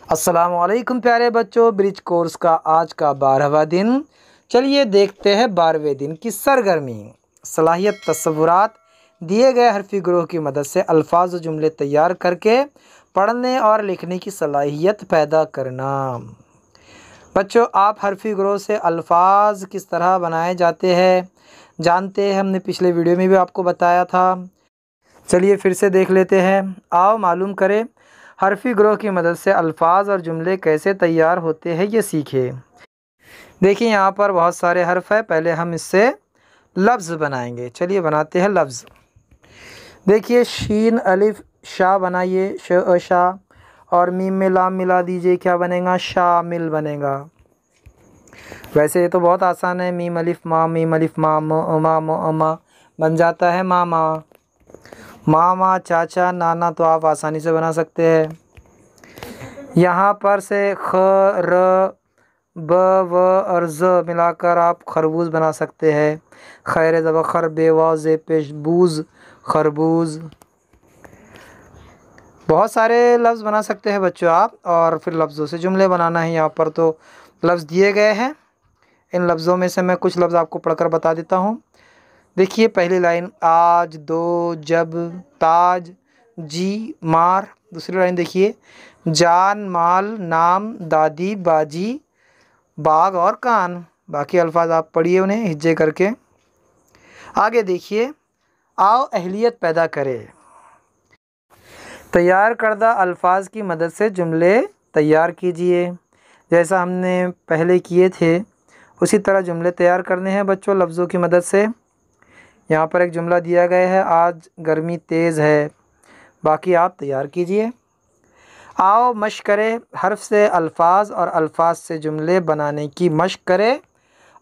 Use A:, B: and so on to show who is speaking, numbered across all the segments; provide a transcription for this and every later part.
A: अस्सलामुअलैकुम प्यारे बच्चों, ब्रिज कोर्स का आज का 12वां दिन। चलिए देखते हैं 12वें दिन की सरगर्मी। सलाहियत तस्वुरात। दिए गए हरफी ग्रोह की मदद से अल्फाज और जुमले तैयार करके पढ़ने और लिखने की सलाहियत पैदा करना। बच्चों, आप हरफी ग्रोह से अल्फाज किस तरह बनाए जाते हैं जानते हैं, हमने पिछले वीडियो में भी आपको बताया था। चलिए फिर से देख लेते हैं। आओ मालूम करें हरफी ग्रोह की मदद से अल्फाज और जुमले कैसे तैयार होते हैं, ये सीखें। देखिए यहाँ पर बहुत सारे हर्फ है, पहले हम इससे लफ्ज़ बनाएंगे। चलिए बनाते हैं लफ्ज़। देखिए शीन अलिफ शाह बनाइए, श शाह, और मीम में लाम मिला दीजिए, क्या बनेगा? शामिल बनेगा। वैसे ये तो बहुत आसान है, मीम अलिफ मा, मीम अलिफ मा, मा बन जाता है मामा। मामा, चाचा, नाना तो आप आसानी से बना सकते हैं। यहाँ पर से ख, र, ब, व और ज मिलाकर आप खरबूज बना सकते हैं। खैर ज़बर खर, बेवाज पेश बूज, खरबूज। बहुत सारे लफ्ज़ बना सकते हैं बच्चों आप, और फिर लफ्ज़ों से जुमले बनाना है। यहाँ पर तो लफ्ज़ दिए गए हैं, इन लफ्ज़ों में से मैं कुछ लफ्ज़ आपको पढ़कर बता देता हूँ। देखिए पहली लाइन आज, दो, जब, ताज, जी, मार। दूसरी लाइन देखिए जान, माल, नाम, दादी, बाजी, बाग और कान। बाकी अल्फाज आप पढ़िए उन्हें हिज्जे करके। आगे देखिए आओ अहलियत पैदा करें। तैयार करदा अल्फाज की मदद से जुमले तैयार कीजिए। जैसा हमने पहले किए थे उसी तरह जुमले तैयार करने हैं बच्चों, लफ्ज़ों की मदद से। यहाँ पर एक जुमला दिया गया है, आज गर्मी तेज़ है। बाकी आप तैयार कीजिए। आओ मश्क करें, हर्फ से अल्फाज और अल्फाज से जुमले बनाने की मश्क करें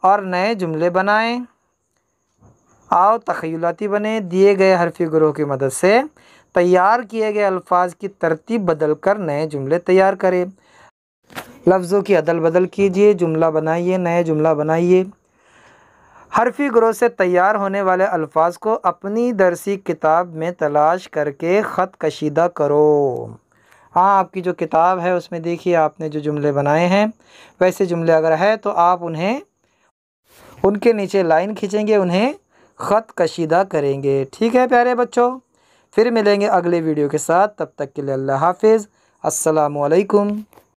A: और नए जुमले बनाएं। आओ तख़य्युलाती बने, दिए गए हरफी ग्रोह की मदद से तैयार किए गए अल्फाज की तरतीब बदल कर नए जुमले तैयार करें। लफ्ज़ों की अदल बदल कीजिए, जुमला बनाइए, नए जुमला बनाइए। हरफी ग्रोह से तैयार होने वाले अल्फाज को अपनी दरसी किताब में तलाश करके ख़त कशीदा करो। हाँ, आपकी जो किताब है उसमें देखिए आपने जो जुमले बनाए हैं, वैसे जुमले अगर है तो आप उन्हें उनके नीचे लाइन खींचेंगे, उन्हें ख़त कशीदा करेंगे। ठीक है प्यारे बच्चों, फिर मिलेंगे अगले वीडियो के साथ। तब तक के लिए अल्लाह हाफिज़, अस्सलामु अलैकुम।